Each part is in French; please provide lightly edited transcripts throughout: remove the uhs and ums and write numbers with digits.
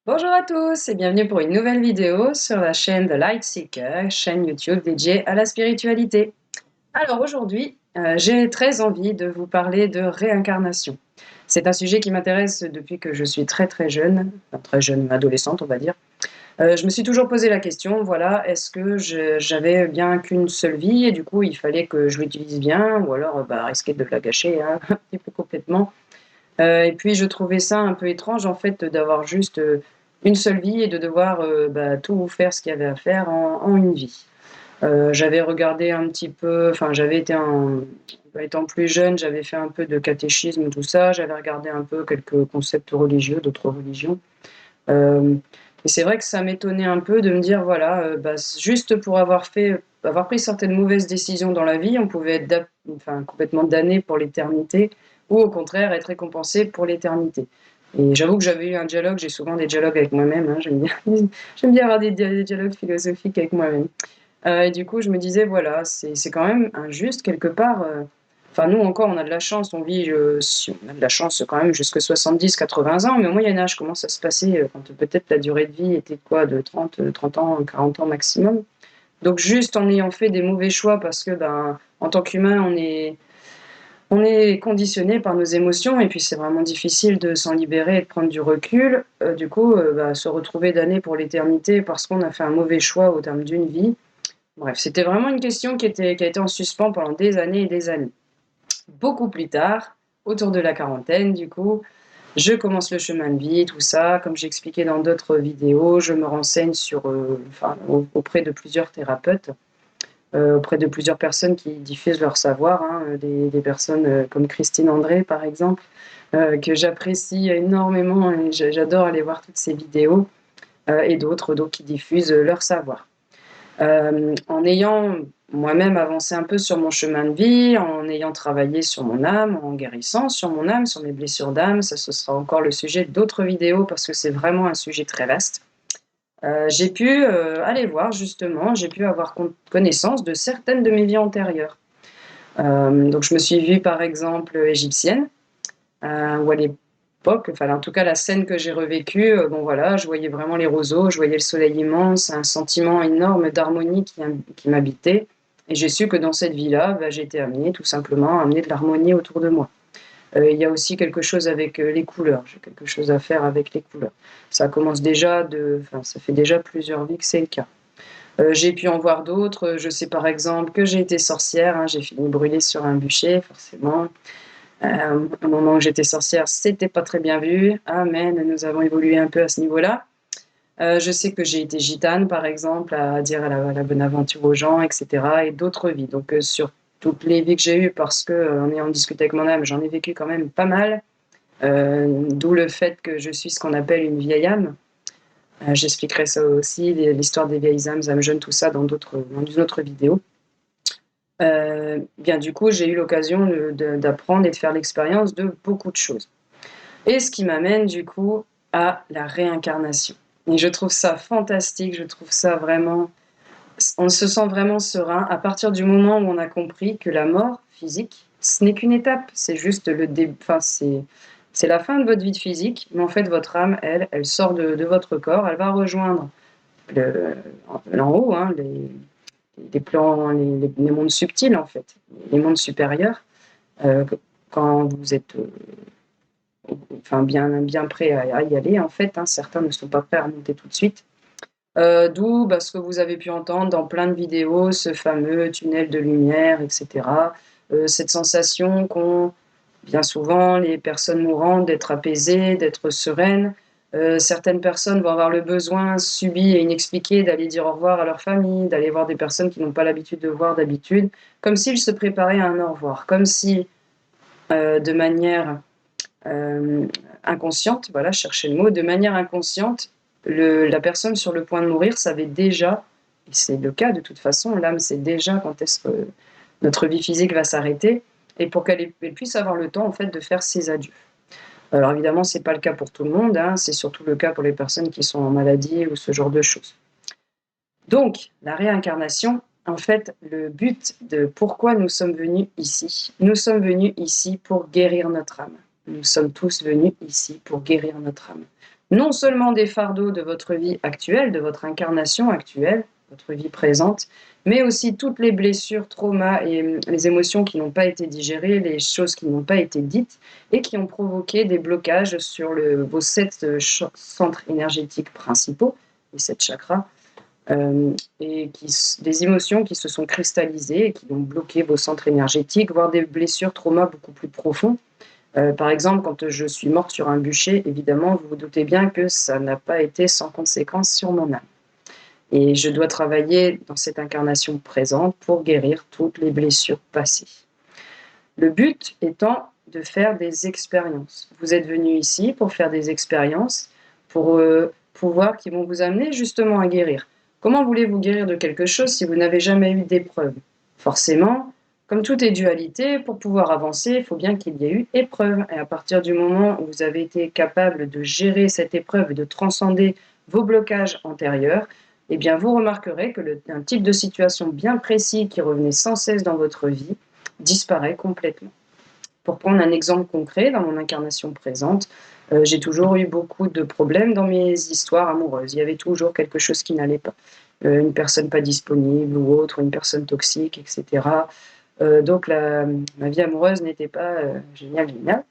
Bonjour à tous et bienvenue pour une nouvelle vidéo sur la chaîne The Light Seeker, chaîne YouTube dédiée à la spiritualité. Alors aujourd'hui, j'ai très envie de vous parler de réincarnation. C'est un sujet qui m'intéresse depuis que je suis très jeune, enfin très jeune adolescente on va dire. Je me suis toujours posé la question, voilà, est-ce que j'avais bien qu'une seule vie et du coup il fallait que je l'utilise bien ou alors risquer de la gâcher hein, un petit peu complètement. Et puis je trouvais ça un peu étrange en fait d'avoir juste, une seule vie et de devoir, tout faire ce qu'il y avait à faire en une vie. J'avais regardé un petit peu enfin j'avais été étant plus jeune, j'avais fait un peu de catéchisme, tout ça, j'avais regardé un peu quelques concepts religieux d'autres religions. Hem et c'est vrai que ça m'étonnait un peu de me dire voilà, juste pour avoir pris certaines mauvaises décisions dans la vie, on pouvait être complètement damné pour l'éternité ou au contraire être récompensé pour l'éternité. Et j'avoue que j'avais eu un dialogue, j'ai souvent des dialogues avec moi-même, hein, j'aime bien j'aime bien avoir des dialogues philosophiques avec moi-même. Et du coup, je me disais voilà, c'est quand même injuste quelque part, enfin nous encore on a de la chance, on vit, si on a de la chance quand même jusque 70-80 ans, mais au Moyen Âge, comment ça se passait, quand peut-être la durée de vie était quoi? De 30 ans, 40 ans maximum. Donc juste en ayant fait des mauvais choix parce que, en tant qu'humain, on est conditionné par nos émotions et puis c'est vraiment difficile de s'en libérer et de prendre du recul. Du coup, se retrouver damné pour l'éternité parce qu'on a fait un mauvais choix au terme d'une vie. Bref, c'était vraiment une question qui a été en suspens pendant des années et des années. Beaucoup plus tard, autour de la quarantaine du coup, je commence le chemin de vie, tout ça. Comme j'ai expliqué dans d'autres vidéos, je me renseigne auprès de plusieurs thérapeutes, auprès de plusieurs personnes qui diffusent leur savoir, hein, des personnes, comme Christine André par exemple, que j'apprécie énormément et j'adore aller voir toutes ces vidéos, et d'autres donc qui diffusent, leur savoir. En ayant moi-même avancé un peu sur mon chemin de vie, en ayant travaillé sur mon âme, en guérissant sur mon âme, sur mes blessures d'âme, ça ce sera encore le sujet d'autres vidéos parce que c'est vraiment un sujet très vaste. J'ai pu, aller voir justement, j'ai pu avoir connaissance de certaines de mes vies antérieures. Donc je me suis vue par exemple, égyptienne, où à l'époque, enfin en tout cas la scène que j'ai revécue, bon voilà, je voyais vraiment les roseaux, je voyais le soleil immense, un sentiment énorme d'harmonie qui m'habitait et j'ai su que dans cette vie-là, j'étais amenée tout simplement à amener de l'harmonie autour de moi. Il y a aussi quelque chose avec, les couleurs, j'ai quelque chose à faire avec les couleurs. Ça commence déjà ça fait déjà plusieurs vies que c'est le cas. J'ai pu en voir d'autres, je sais par exemple que j'ai été sorcière, hein, j'ai fini brûlée sur un bûcher forcément. Au moment où j'étais sorcière, c'était pas très bien vu. Amen, nous avons évolué un peu à ce niveau-là. Je sais que j'ai été gitane, par exemple, à dire la bonne aventure aux gens, et cetera et d'autres vies. Donc, sur toutes les vies que j'ai eues, parce que, en ayant discuté avec mon âme, j'en ai vécu quand même pas mal, d'où le fait que je suis ce qu'on appelle une vieille âme. J'expliquerai ça aussi, l'histoire des vieilles âmes jeunes, tout ça dans une autre vidéo. Bien du coup, j'ai eu l'occasion d'apprendre et de faire l'expérience de beaucoup de choses. Et ce qui m'amène du coup à la réincarnation. Et je trouve ça fantastique, je trouve ça vraiment on se sent vraiment serein à partir du moment où on a compris que la mort physique, ce n'est qu'une étape, c'est juste c'est la fin de votre vie physique, mais en fait votre âme, elle sort de votre corps, elle va rejoindre le en haut, hein, les plans, les mondes subtils en fait, les mondes supérieurs, heu, quand vous êtes, bien prêt à y aller en fait, hein. Certains ne sont pas prêts à remonter tout de suite. D'où, ce que vous avez pu entendre dans plein de vidéos, ce fameux tunnel de lumière et cetera. Cette sensation qu'ont bien souvent les personnes mourantes d'être apaisées, d'être sereines. Certaines personnes vont avoir le besoin subi et inexpliqué d'aller dire au revoir à leur famille, d'aller voir des personnes qu'ils n'ont pas l'habitude de voir d'habitude, comme s'ils se préparaient à un au revoir, comme si, de manière euh, inconsciente, voilà, je cherchais le mot, de manière inconsciente, la personne sur le point de mourir savait déjà, et c'est le cas de toute façon, l'âme sait déjà quand est-ce que notre vie physique va s'arrêter, et pour elle puisse avoir le temps en fait de faire ses adieux. Alors évidemment, c'est pas le cas pour tout le monde, hein, c'est surtout le cas pour les personnes qui sont en maladie ou ce genre de choses. Donc, la réincarnation, en fait, le but de pourquoi nous sommes venus ici pour guérir notre âme. Nous sommes tous venus ici pour guérir notre âme. non seulement des fardeaux de votre vie actuelle, de votre incarnation actuelle, votre vie présente, mais aussi toutes les blessures, traumas et les émotions qui n'ont pas été digérées, les choses qui n'ont pas été dites et qui ont provoqué des blocages sur vos 7 centres énergétiques principaux, les 7 chakras, et des émotions qui se sont cristallisées et qui ont bloqué vos centres énergétiques, voire des blessures, traumas beaucoup plus profonds. Par exemple, quand je suis morte sur un bûcher, évidemment, vous vous doutez bien que ça n'a pas été sans conséquence sur mon âme. Et je dois travailler dans cette incarnation présente pour guérir toutes les blessures passées. Le but étant de faire des expériences. Vous êtes venu ici pour faire des expériences, pour pouvoir qui vont vous amener justement à guérir. Comment voulez-vous guérir de quelque chose si vous n'avez jamais eu d'épreuve? Forcément, comme tout est dualité, pour pouvoir avancer, il faut bien qu'il y ait eu épreuve. Et à partir du moment où vous avez été capable de gérer cette épreuve et de transcender vos blocages antérieurs, eh bien vous remarquerez que un type de situation bien précis qui revenait sans cesse dans votre vie disparaît complètement. Pour prendre un exemple concret, dans mon incarnation présente, j'ai toujours eu beaucoup de problèmes dans mes histoires amoureuses. Il y avait toujours quelque chose qui n'allait pas. Une personne pas disponible ou autre, une personne toxique, etc. Donc ma vie amoureuse n'était pas géniale.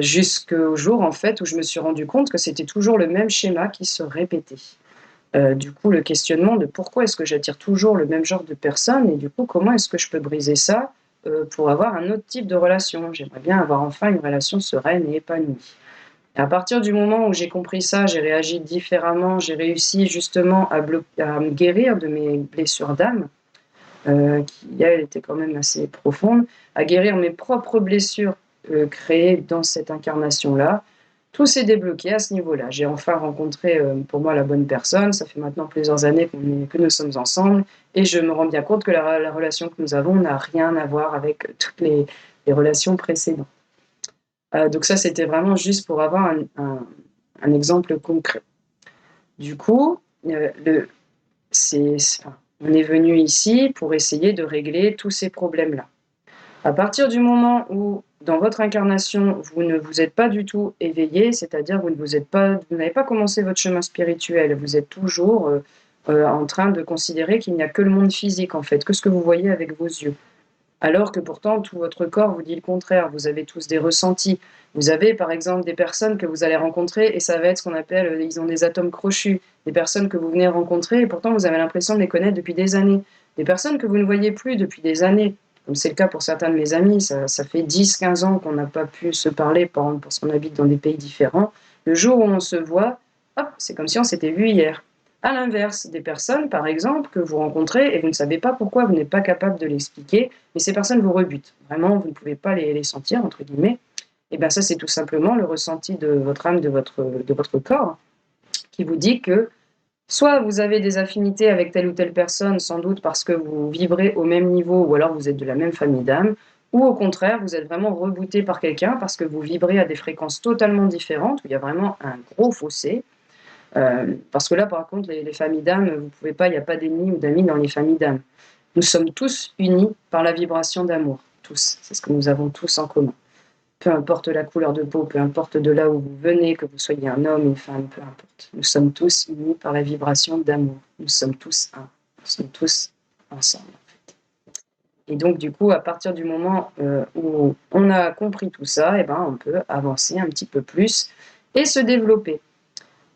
Jusqu'au jour en fait où je me suis rendu compte que c'était toujours le même schéma qui se répétait. Du coup, le questionnement de pourquoi est-ce que j'attire toujours le même genre de personnes et du coup, comment est-ce que je peux briser ça pour avoir un autre type de relation? J'aimerais bien avoir enfin une relation sereine et épanouie. Et à partir du moment où j'ai compris ça, j'ai réagi différemment, j'ai réussi justement à me guérir de mes blessures d'âme, qui, elles, étaient quand même assez profondes, à guérir mes propres blessures créées dans cette incarnation-là. Tout s'est débloqué à ce niveau-là. J'ai enfin rencontré pour moi la bonne personne. Ça fait maintenant plusieurs années que nous sommes ensemble et je me rends bien compte que la relation que nous avons n'a rien à voir avec toutes les relations précédentes. Donc ça, c'était vraiment juste pour avoir un exemple concret. Du coup, on est venu ici pour essayer de régler tous ces problèmes-là. À partir du moment où, dans votre incarnation, vous ne vous êtes pas du tout éveillé, c'est-à-dire vous n'avez pas commencé votre chemin spirituel, vous êtes toujours en train de considérer qu'il n'y a que le monde physique, en fait, que ce que vous voyez avec vos yeux. Alors que pourtant, tout votre corps vous dit le contraire, vous avez tous des ressentis. Vous avez, par exemple, des personnes que vous allez rencontrer et ça va être ce qu'on appelle, ils ont des atomes crochus. Des personnes que vous venez rencontrer et pourtant vous avez l'impression de les connaître depuis des années. Des personnes que vous ne voyez plus depuis des années. Comme c'est le cas pour certains de mes amis, ça fait 10-15 ans qu'on n'a pas pu se parler parce qu'on habite dans des pays différents. Le jour où on se voit, hop, c'est comme si on s'était vu hier. À l'inverse, des personnes, par exemple, que vous rencontrez et vous ne savez pas pourquoi, vous n'êtes pas capable de l'expliquer, mais ces personnes vous rebutent. Vraiment, vous ne pouvez pas les sentir, entre guillemets. Et bien ça, c'est tout simplement le ressenti de votre âme, de votre corps, qui vous dit que soit vous avez des affinités avec telle ou telle personne, sans doute parce que vous vibrez au même niveau, ou alors vous êtes de la même famille d'âme, ou au contraire, vous êtes vraiment rebooté par quelqu'un parce que vous vibrez à des fréquences totalement différentes, où il y a vraiment un gros fossé. Parce que là, par contre, les familles d'âme, vous pouvez pas, il n'y a pas d'ennemis ou d'amis dans les familles d'âme. Nous sommes tous unis par la vibration d'amour, tous. C'est ce que nous avons tous en commun. Peu importe la couleur de peau, peu importe de là où vous venez, que vous soyez un homme, une femme, peu importe. Nous sommes tous unis par la vibration d'amour. Nous sommes tous un. Nous sommes tous ensemble, en fait. Et donc, du coup, à partir du moment où on a compris tout ça, eh ben, on peut avancer un petit peu plus et se développer.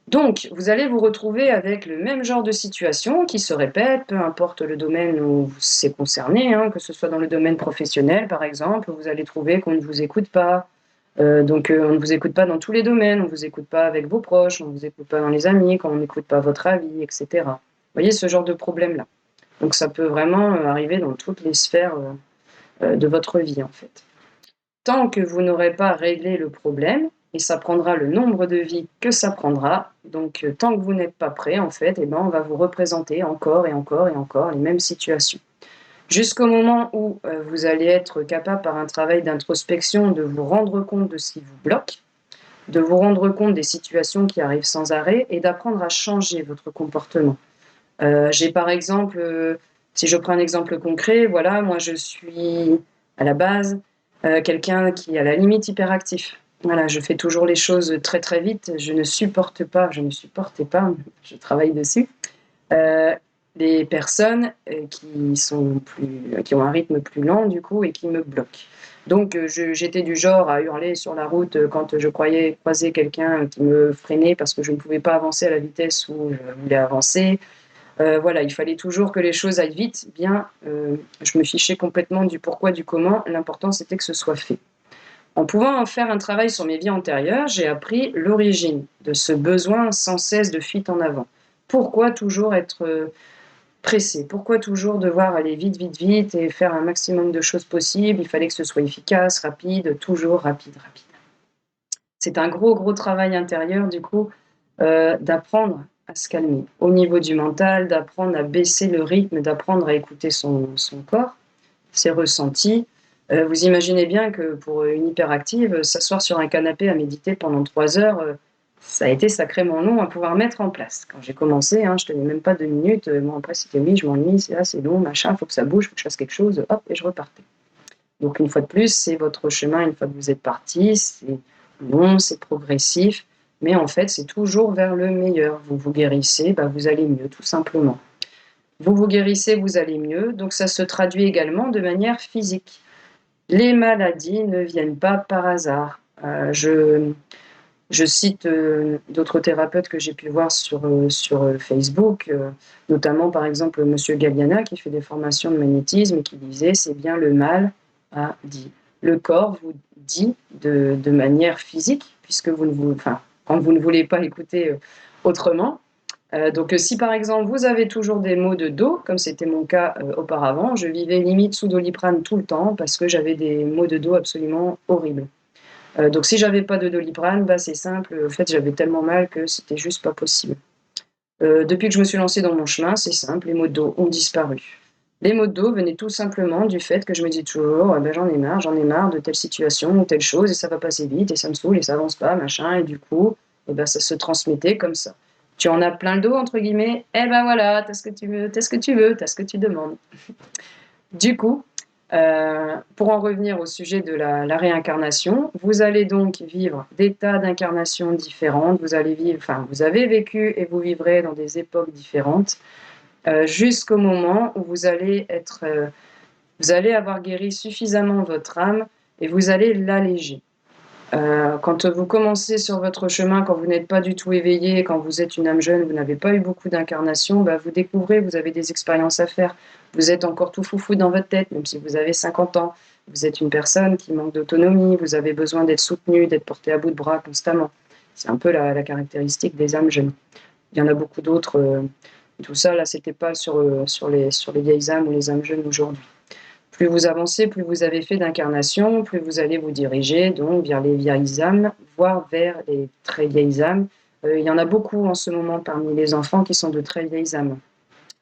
Donc, vous allez vous retrouver avec le même genre de situation qui se répète, peu importe le domaine où c'est concerné, hein, que ce soit dans le domaine professionnel, par exemple, vous allez trouver qu'on ne vous écoute pas. On ne vous écoute pas dans tous les domaines, on ne vous écoute pas avec vos proches, on ne vous écoute pas dans les amis, quand on n'écoute pas votre avis, etc. Vous voyez ce genre de problème-là. Donc, ça peut vraiment arriver dans toutes les sphères de votre vie, en fait. Tant que vous n'aurez pas réglé le problème, et ça prendra le nombre de vies que ça prendra, donc tant que vous n'êtes pas prêt, en fait, eh ben, on va vous représenter encore et encore et encore les mêmes situations. Jusqu'au moment où vous allez être capable, par un travail d'introspection, de vous rendre compte de ce qui vous bloque, de vous rendre compte des situations qui arrivent sans arrêt et d'apprendre à changer votre comportement. J'ai par exemple, si je prends un exemple concret, voilà, moi je suis à la base quelqu'un qui est à la limite hyperactif. Voilà, je fais toujours les choses très, très vite. Je ne supportais pas, je travaille dessus, heu, les personnes, qui ont un rythme plus lent du coup et qui me bloquent. Donc j'étais du genre à hurler sur la route, quand je croyais croiser quelqu'un qui me freinait parce que je ne pouvais pas avancer à la vitesse où je voulais avancer. Voilà, il fallait toujours que les choses aillent vite, bien, je me fichais complètement du pourquoi, du comment, l'important c'était que ce soit fait. En pouvant en faire un travail sur mes vies antérieures, j'ai appris l'origine de ce besoin sans cesse de fuite en avant. Pourquoi toujours être pressé? Pourquoi toujours devoir aller vite, vite, vite et faire un maximum de choses possibles? Il fallait que ce soit efficace, rapide, toujours rapide, rapide. C'est un gros, gros travail intérieur du coup, d'apprendre à se calmer. Au niveau du mental, d'apprendre à baisser le rythme, d'apprendre à écouter son corps, ses ressentis. Vous imaginez bien que pour une hyperactive, s'asseoir sur un canapé à méditer pendant 3 heures, ça a été sacrément long à pouvoir mettre en place. Quand j'ai commencé, hein, je tenais même pas 2 minutes, bon après c'était: «Oui, je m'ennuie, c'est là, c'est long, machin, faut que ça bouge, faut que je fasse quelque chose», hop et je repartais. Donc une fois de plus, c'est votre chemin une fois que vous êtes parti, c'est long, c'est progressif, mais en fait, c'est toujours vers le meilleur. Vous vous guérissez, bah, vous allez mieux tout simplement. Vous vous guérissez, vous allez mieux, donc ça se traduit également de manière physique. Les maladies ne viennent pas par hasard. Je cite, d'autres thérapeutes que j'ai pu voir sur Facebook, notamment par exemple monsieur Galliana qui fait des formations de magnétisme et qui disait: «C'est bien le mal a dit». Le corps vous dit de manière physique puisque vous ne vous enfin, quand vous ne voulez pas écouter, autrement. Donc si par exemple vous avez toujours des maux de dos, comme c'était mon cas, auparavant, je vivais limite sous Doliprane tout le temps parce que j'avais des maux de dos absolument horribles. Donc si j'avais pas de Doliprane, bah, c'est simple, en fait, j'avais tellement mal que c'était juste pas possible. Depuis que je me suis lancée dans mon chemin, c'est simple, les maux de dos ont disparu. Les maux de dos venaient tout simplement du fait que je me dis toujours: «Ah bah, j'en ai marre de telle situation ou telle chose et ça va passer vite et ça me saoule et ça avance pas, machin» et du coup, et bah, ça se transmettait comme ça. «Tu en as plein le dos» entre guillemets, et ben voilà, tu as ce que tu veux, tu as ce que tu veux, tu as ce que tu demandes. Du coup, pour en revenir au sujet de la réincarnation, vous allez donc vivre des tas d'incarnations différentes, vous avez vécu et vous vivrez dans des époques différentes, jusqu'au moment où vous allez avoir guéri suffisamment votre âme et vous allez l'alléger. Quand vous commencez sur votre chemin, quand vous n'êtes pas du tout éveillé, quand vous êtes une âme jeune, vous n'avez pas eu beaucoup d'incarnations, bah, vous découvrez, vous avez des expériences à faire. Vous êtes encore tout foufou dans votre tête, même si vous avez 50 ans. Vous êtes une personne qui manque d'autonomie, vous avez besoin d'être soutenu, d'être porté à bout de bras constamment. C'est un peu la caractéristique des âmes jeunes. Il y en a beaucoup d'autres, tout ça là, c'était pas sur les vieilles âmes ou les âmes jeunes aujourd'hui. Plus vous avancez, plus vous avez fait d'incarnations, plus vous allez vous diriger donc vers les vieilles âmes, voire vers les très vieilles âmes. Il y en a beaucoup en ce moment parmi les enfants qui sont de très vieilles âmes.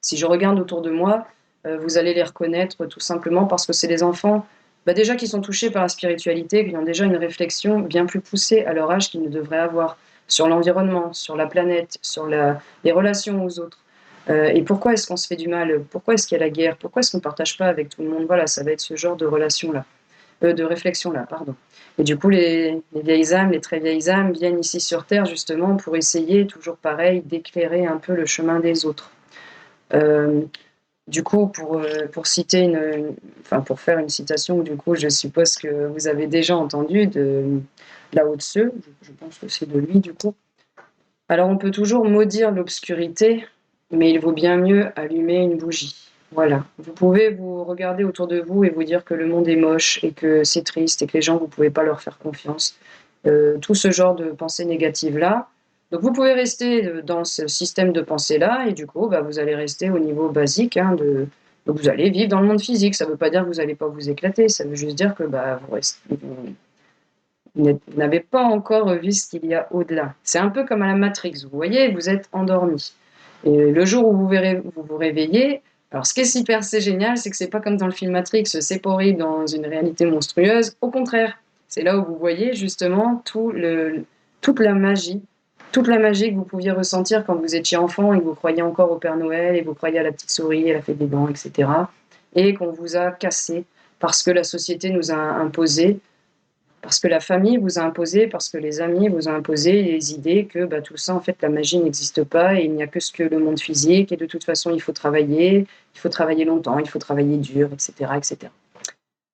Si je regarde autour de moi, vous allez les reconnaître tout simplement parce que c'est les enfants, bah, déjà qui sont touchés par la spiritualité, qui ont déjà une réflexion bien plus poussée à leur âge qu'ils ne devraient avoir sur l'environnement, sur la planète, sur les relations aux autres. Et pourquoi est-ce qu'on se fait du mal? Pourquoi est-ce qu'il y a la guerre? Pourquoi est-ce qu'on ne partage pas avec tout le monde? Voilà, ça va être ce genre de relation-là, de réflexion-là, pardon. Et du coup, les vieilles âmes, les très vieilles âmes viennent ici sur Terre justement pour essayer, toujours pareil, d'éclairer un peu le chemin des autres. Euh, du coup, pour citer pour faire une citation, du coup, je suppose que vous avez déjà entendu de Lao Tzu, je pense que c'est de lui, du coup. Alors, on peut toujours maudire l'obscurité, mais il vaut bien mieux allumer une bougie. Voilà. Vous pouvez vous regarder autour de vous et vous dire que le monde est moche et que c'est triste et que les gens, vous ne pouvez pas leur faire confiance. Tout ce genre de pensées négatives-là. Donc, vous pouvez rester dans ce système de pensée-là et du coup, bah, vous allez rester au niveau basique. Donc, vous allez vivre dans le monde physique. Ça ne veut pas dire que vous n'allez pas vous éclater. Ça veut juste dire que bah, vous n'avez pas encore vu ce qu'il y a au-delà. C'est un peu comme à la Matrix, vous voyez, vous êtes endormi. Et le jour où vous vous réveillez, alors ce qui est super, c'est génial, c'est que c'est pas comme dans le film Matrix, c'est pas horrible dans une réalité monstrueuse. Au contraire, c'est là où vous voyez justement toute la magie que vous pouviez ressentir quand vous étiez enfant et que vous croyiez encore au Père Noël et vous croyiez à la petite souris, à la fête des dents, etc. Et qu'on vous a cassé parce que la société nous a imposé parce que la famille vous a imposé, parce que les amis vous ont imposé les idées que tout ça, en fait, la magie n'existe pas et il n'y a que ce que le monde physique et de toute façon, il faut travailler longtemps, il faut travailler dur, etc., etc.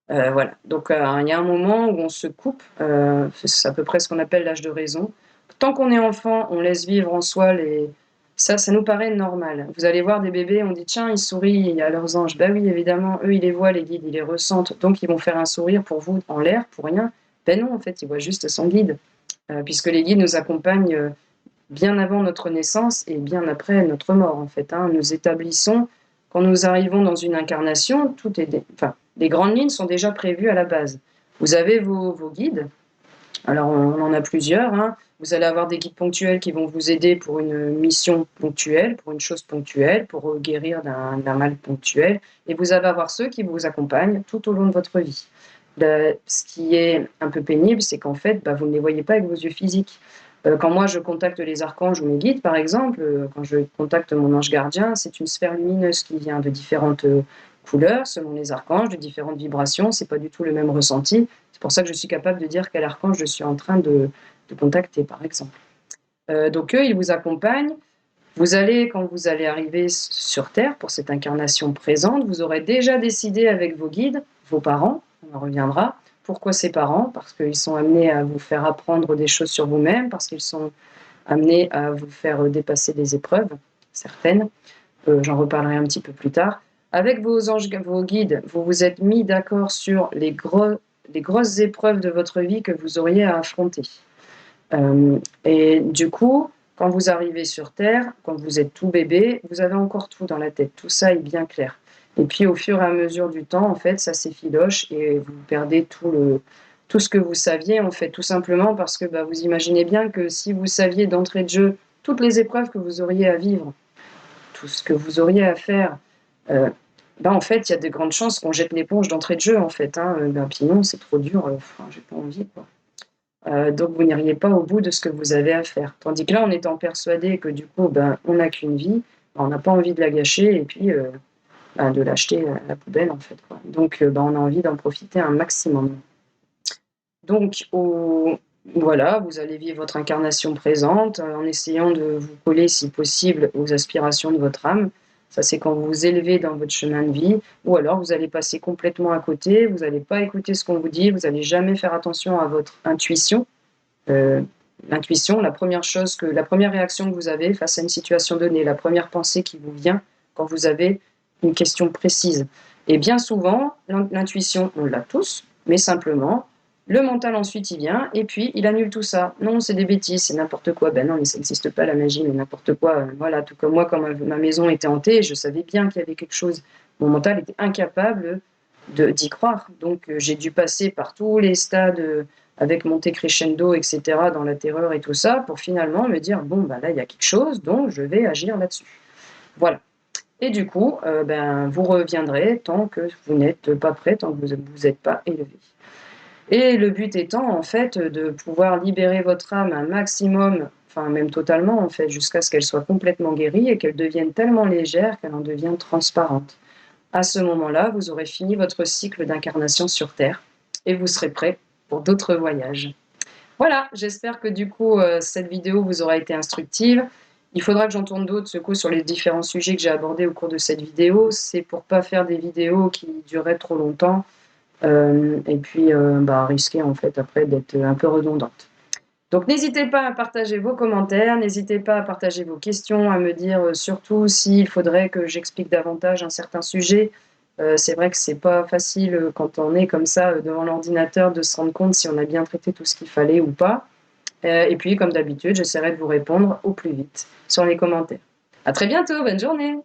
Voilà, donc il y a un moment où on se coupe, c'est à peu près ce qu'on appelle l'âge de raison. Tant qu'on est enfant, on laisse vivre en soi les ça nous paraît normal. Vous allez voir des bébés, on dit: «Tiens, ils sourient à leurs anges». Bah oui, évidemment, eux, ils les voient, les guides, ils les ressentent, donc ils vont faire un sourire pour vous en l'air, pour rien. Ben non, en fait, ils voient juste son guide, puisque les guides nous accompagnent, bien avant notre naissance et bien après notre mort, en fait, hein. Nous établissons quand nous arrivons dans une incarnation, tout est les grandes lignes sont déjà prévues à la base. Vous avez vos guides, alors on en a plusieurs, hein. Vous allez avoir des guides ponctuels qui vont vous aider pour une mission ponctuelle, pour une chose ponctuelle, pour, guérir d'un mal ponctuel et vous allez avoir ceux qui vous accompagnent tout au long de votre vie. Ce qui est un peu pénible, c'est qu'en fait, vous ne les voyez pas avec vos yeux physiques. Quand moi je contacte les archanges ou mes guides, par exemple, quand je contacte mon ange gardien, c'est une sphère lumineuse qui vient de différentes, couleurs selon les archanges, de différentes vibrations, c'est pas du tout le même ressenti. C'est pour ça que je suis capable de dire quel archange je suis en train de contacter, par exemple. Donc eux, ils vous accompagnent. Quand vous allez arriver sur Terre pour cette incarnation présente, vous aurez déjà décidé avec vos guides, vos parents, on en reviendra. Pourquoi ces parents? Parce qu'ils sont amenés à vous faire apprendre des choses sur vous-même, parce qu'ils sont amenés à vous faire dépasser des épreuves, certaines. J'en reparlerai un petit peu plus tard. Avec vos anges, vos guides, vous vous êtes mis d'accord sur les grosses épreuves de votre vie que vous auriez à affronter. Et du coup, quand vous arrivez sur Terre, quand vous êtes tout bébé, vous avez encore tout dans la tête. Tout ça est bien clair. Et puis, au fur et à mesure du temps, en fait, ça s'effiloche et vous perdez tout ce que vous saviez, en fait, tout simplement parce que vous imaginez bien que si vous saviez d'entrée de jeu toutes les épreuves que vous auriez à vivre, tout ce que vous auriez à faire, en fait, il y a de grandes chances qu'on jette l'éponge d'entrée de jeu, en fait, hein. Puis non, c'est trop dur, j'ai pas envie, quoi. Donc vous n'iriez pas au bout de ce que vous avez à faire. Tandis que là, en étant persuadé que du coup, on n'a qu'une vie, on n'a pas envie de la gâcher et puis de l'acheter à la poubelle en fait, quoi. Donc on a envie d'en profiter un maximum. Donc voilà, vous allez vivre votre incarnation présente en essayant de vous coller si possible aux aspirations de votre âme. Ça, c'est quand vous vous élevez dans votre chemin de vie, ou alors vous allez passer complètement à côté, vous n'allez pas écouter ce qu'on vous dit, vous n'allez jamais faire attention à votre intuition. L'intuition, la première réaction que vous avez face à une situation donnée, la première pensée qui vous vient quand vous avez une question précise. Et bien souvent, l'intuition, on l'a tous, mais simplement, le mental ensuite il vient et puis il annule tout ça. Non, c'est des bêtises, c'est n'importe quoi. Ben non, mais ça n'existe pas la magie, mais n'importe quoi. Voilà, tout comme moi, quand ma maison était hantée, je savais bien qu'il y avait quelque chose. Mon mental était incapable d'y croire. Donc j'ai dû passer par tous les stades avec monter crescendo, etc., dans la terreur et tout ça, pour finalement me dire, bon, là, il y a quelque chose, donc je vais agir là-dessus. Voilà. Et du coup, vous reviendrez tant que vous n'êtes pas prêt, tant que vous n'êtes pas élevé. Et le but étant, en fait, de pouvoir libérer votre âme un maximum, enfin même totalement, en fait, jusqu'à ce qu'elle soit complètement guérie et qu'elle devienne tellement légère qu'elle en devienne transparente. À ce moment-là, vous aurez fini votre cycle d'incarnation sur Terre et vous serez prêt pour d'autres voyages. Voilà, j'espère que du coup, cette vidéo vous aura été instructive. Il faudra que j'en tourne d'autres, ce coup, sur les différents sujets que j'ai abordés au cours de cette vidéo. C'est pour pas faire des vidéos qui dureraient trop longtemps, et puis, risquer en fait après d'être un peu redondante. Donc n'hésitez pas à partager vos commentaires, n'hésitez pas à partager vos questions, à me dire, surtout s'il faudrait que j'explique davantage un certain sujet. C'est vrai que c'est pas facile, quand on est comme ça, devant l'ordinateur, de se rendre compte si on a bien traité tout ce qu'il fallait ou pas. Et puis comme d'habitude, j'essaierai de vous répondre au plus vite sur les commentaires. À très bientôt, bonne journée!